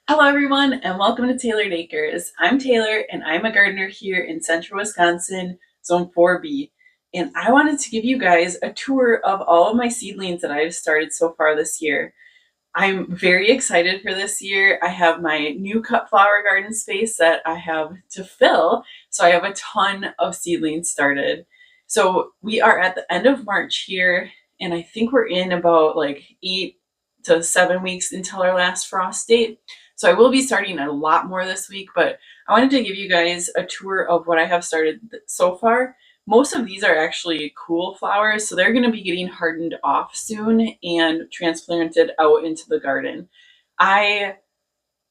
Hello everyone and welcome to Tailored Acres. I'm Taylor and I'm a gardener here in central Wisconsin, zone 4B. And I wanted to give you guys a tour of all of my seedlings that I've started so far this year. I'm very excited for this year. I have my new cut flower garden space that I have to fill. So I have a ton of seedlings started. So we are at the end of March here, and I think we're in about like 8 to 7 weeks until our last frost date. So I will be starting a lot more this week, but I wanted to give you guys a tour of what I have started so far. Most of these are actually cool flowers, so they're going to be getting hardened off soon and transplanted out into the garden. I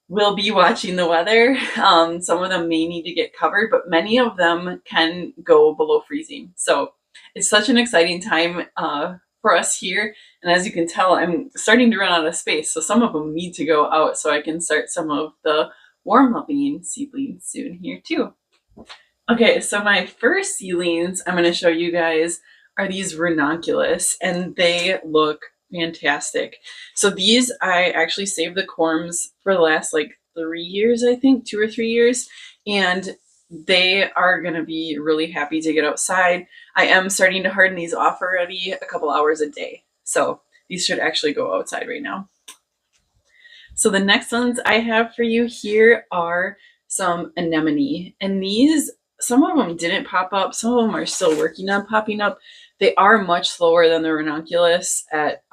will be watching the weather. Some of them may need to get covered, but many of them can go below freezing. So it's such an exciting time for us here. And as you can tell, I'm starting to run out of space. So some of them need to go out so I can start some of the warm-loving seedlings soon here too. Okay, so my first seedlings I'm going to show you guys are these Ranunculus, and they look fantastic. So these, I actually saved the corms for the last like 3 years, I think, 2 or 3 years, and they are going to be really happy to get outside. I am starting to harden these off already a couple hours a day. So these should actually go outside right now. So the next ones I have for you here are some anemone, and these, some of them didn't pop up, some of them are still working on popping up. They are much slower than the ranunculus at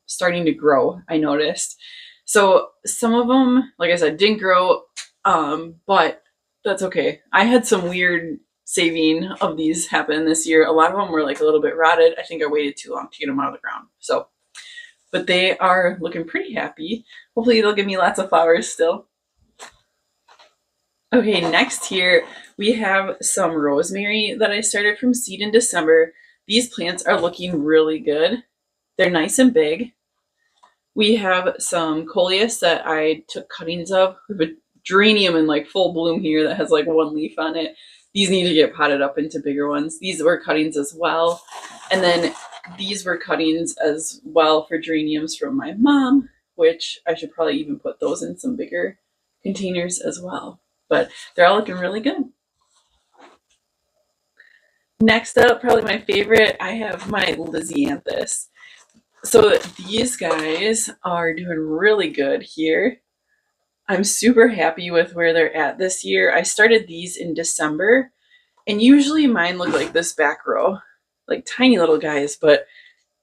starting to grow, I noticed. So some of them, like I said, didn't grow, but that's okay. I had some weird saving of these happen this year. A lot of them were like a little bit rotted. I think I waited too long to get them out of the ground. So, but they are looking pretty happy. Hopefully they'll give me lots of flowers still. Okay, next here we have some rosemary that I started from seed in December. These plants are looking really good. They're nice and big. We have some coleus that I took cuttings of. We have a geranium in like full bloom here that has like one leaf on it. These need to get potted up into bigger ones. These were cuttings as well. And then these were cuttings as well for geraniums from my mom, which I should probably even put those in some bigger containers as well. But they're all looking really good. Next up, probably my favorite, I have my Lysianthus. So these guys are doing really good here. I'm super happy with where they're at this year. I started these in December, and usually mine look like this back row, like tiny little guys, but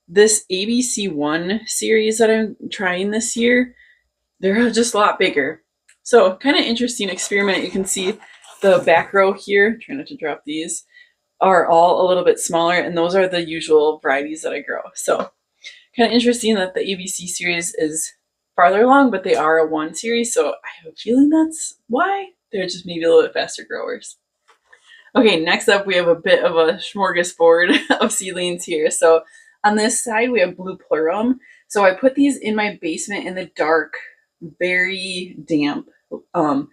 this ABC1 series that I'm trying this year, they're just a lot bigger. So kind of interesting experiment. You can see the back row here, try not to drop these, are all a little bit smaller, and those are the usual varieties that I grow. So kind of interesting that the ABC series is farther along, but they are a one series, so I have a feeling that's why. They're just maybe a little bit faster growers. Okay, next up we have a bit of a smorgasbord of seedlings here. So on this side we have blue plurum. So I put these in my basement in the dark, very damp, in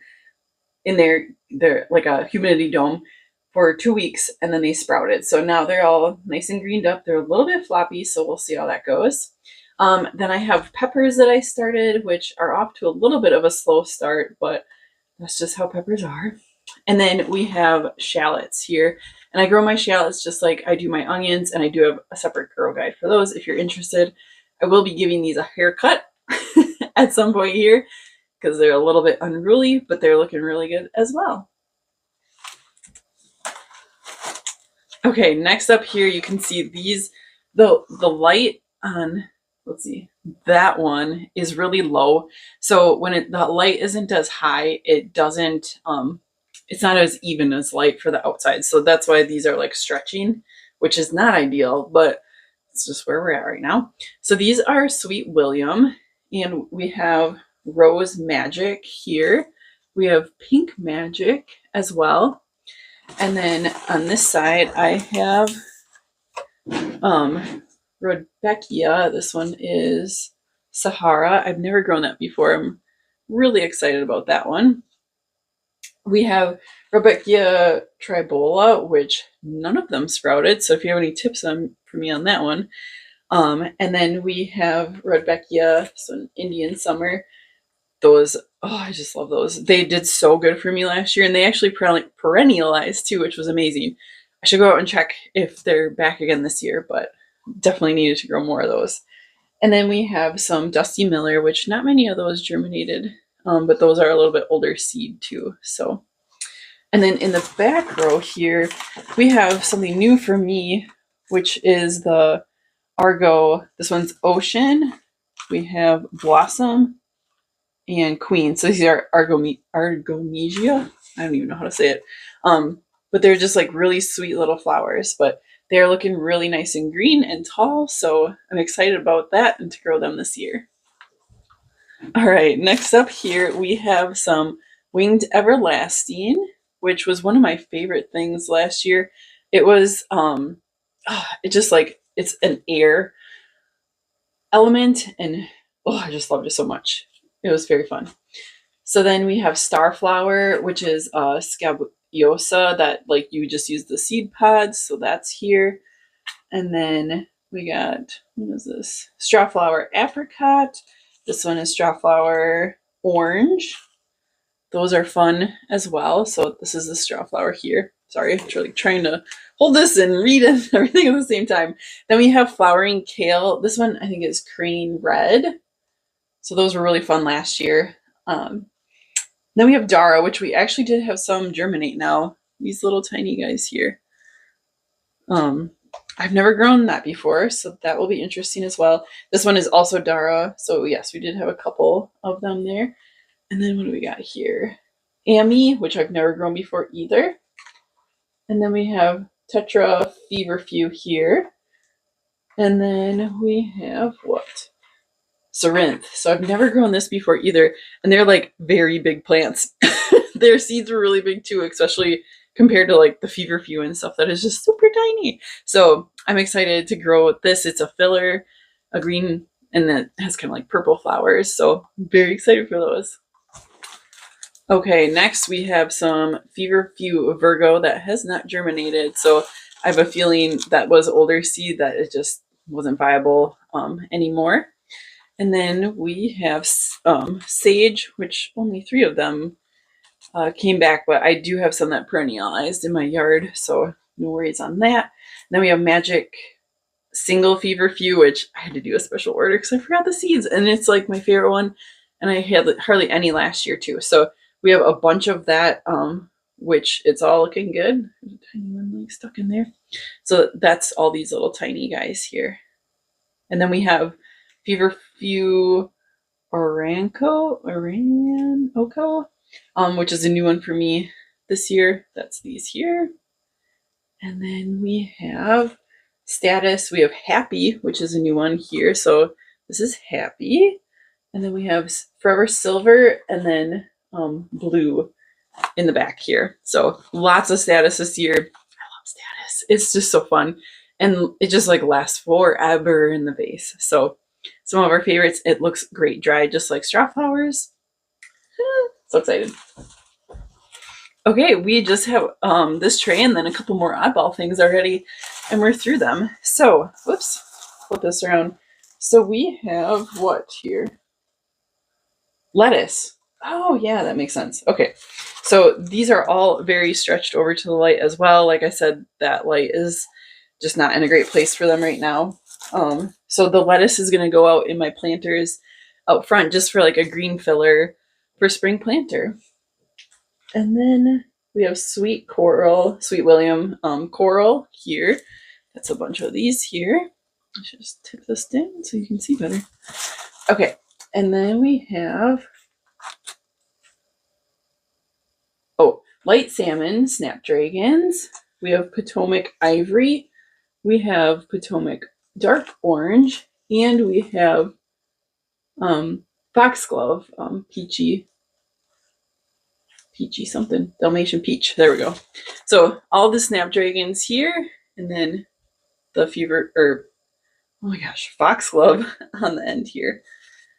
they're like a humidity dome for 2 weeks, and then they sprouted. So now they're all nice and greened up. They're a little bit floppy, so we'll see how that goes. Then I have peppers that I started, which are off to a little bit of a slow start, but that's just how peppers are. And then we have shallots here, and I grow my shallots just like I do my onions, and I do have a separate grow guide for those if you're interested. I will be giving these a haircut at some point here because they're a little bit unruly, but they're looking really good as well. Okay, next up here you can see these, the light on, let's see, that one is really low. So when the light isn't as high, it doesn't, it's not as even as light for the outside. So that's why these are like stretching, which is not ideal, but it's just where we're at right now. So these are Sweet William, and we have Rose Magic here. We have Pink Magic as well. And then on this side, I have Rudbeckia. This one is Sahara. I've never grown that before. I'm really excited about that one. We have Rudbeckia tribola, which none of them sprouted. So if you have any tips for me on that one. And then we have Rudbeckia, so Indian Summer. those, oh, I just love those. They did so good for me last year, and they actually perennialized too, which was amazing. I should go out and check if they're back again this year, but definitely needed to grow more of those. And then we have some Dusty Miller, which not many of those germinated, but those are a little bit older seed too. So, and then in the back row here, we have something new for me, which is the Argo. This one's Ocean. We have Blossom and Queen. So these are Argomesia. I don't even know how to say it. But they're just like really sweet little flowers, but they're looking really nice and green and tall. So I'm excited about that and to grow them this year. All right, next up here, we have some Winged Everlasting, which was one of my favorite things last year. It was, it just like, it's an air element, and oh, I just loved it so much. It was very fun. So then we have Starflower, which is scabiosa that like you just use the seed pods. So that's here. And then we got, what is this? Strawflower Apricot. This one is Strawflower Orange. Those are fun as well. So this is the Strawflower here. Sorry, I'm really trying to hold this and read and everything at the same time. Then we have Flowering Kale. This one I think is Crane Red. So those were really fun last year. Then we have Dara, which we actually did have some germinate now. These little tiny guys here. I've never grown that before, so that will be interesting as well. This one is also Dara. So yes, we did have a couple of them there. And then what do we got here? Amy, which I've never grown before either. And then we have Tetra Feverfew here. And then we have what? Ceranth. So I've never grown this before either. And they're like very big plants. Their seeds were really big too, especially compared to like the feverfew and stuff that is just super tiny. So I'm excited to grow this. It's a filler, a green, and that has kind of like purple flowers. So I'm very excited for those. Okay, next we have some feverfew Virgo that has not germinated. So I have a feeling that was older seed that it just wasn't viable anymore. And then we have Sage, which only 3 of them came back, but I do have some that perennialized in my yard, so no worries on that. And then we have Magic Single Feverfew, which I had to do a special order because I forgot the seeds, and it's like my favorite one, and I had hardly any last year too. So we have a bunch of that, which it's all looking good. There's a tiny one like stuck in there. So that's all these little tiny guys here. And then we have Feverfew Oranco, which is a new one for me this year. That's these here. And then we have Statice. We have Happy, which is a new one here. So this is Happy. And then we have Forever Silver and then Blue in the back here. So lots of Statice this year. I love Statice. It's just so fun. And it just like lasts forever in the vase. So some of our favorites. It looks great dried, just like straw flowers. So excited. Okay, we just have this tray and then a couple more oddball things already, and we're through them. So, whoops, flip this around. So we have what here? Lettuce. Oh yeah, that makes sense. Okay, so these are all very stretched over to the light as well. Like I said, that light is just not in a great place for them right now. So the lettuce is going to go out in my planters out front just for like a green filler for spring planter. And then we have Sweet William coral here. That's a bunch of these here. I should just tip this down so you can see better. Okay, and then we have light salmon snapdragons. We have Potomac ivory. We have Potomac dark orange, and we have foxglove, peachy something, Dalmatian peach. There we go. So all the snapdragons here, and then the foxglove on the end here.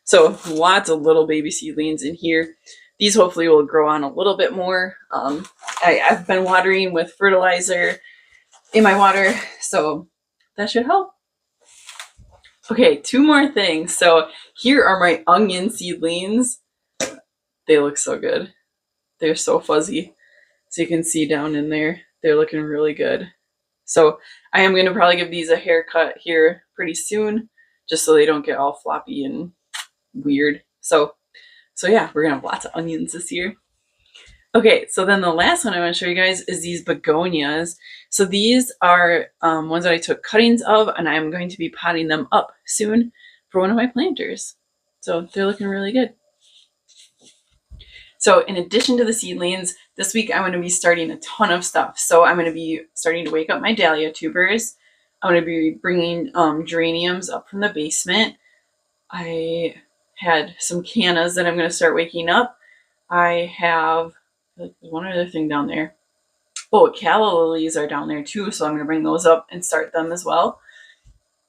So lots of little baby seedlings in here. These hopefully will grow on a little bit more. I've been watering with fertilizer in my water, so that should help. Okay, 2 more things. So here are my onion seedlings. they look so good. They're so fuzzy. So you can see down in there, they're looking really good. So I am going to probably give these a haircut here pretty soon, just so they don't get all floppy and weird. So yeah, we're going to have lots of onions this year. Okay, so then the last one I want to show you guys is these begonias. So these are ones that I took cuttings of, and I'm going to be potting them up soon for one of my planters. So they're looking really good. So in addition to the seedlings, this week I'm going to be starting a ton of stuff. So I'm going to be starting to wake up my dahlia tubers. I'm going to be bringing geraniums up from the basement. I had some cannas that I'm going to start waking up. I have one other thing down there. Oh, calla lilies are down there too, so I'm going to bring those up and start them as well.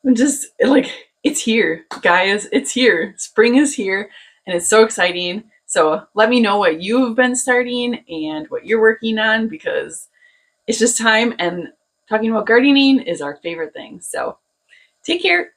I'm just like, it's here, guys. It's here. Spring is here, and it's so exciting. So let me know what you've been starting and what you're working on, because it's just time, and talking about gardening is our favorite thing. So take care.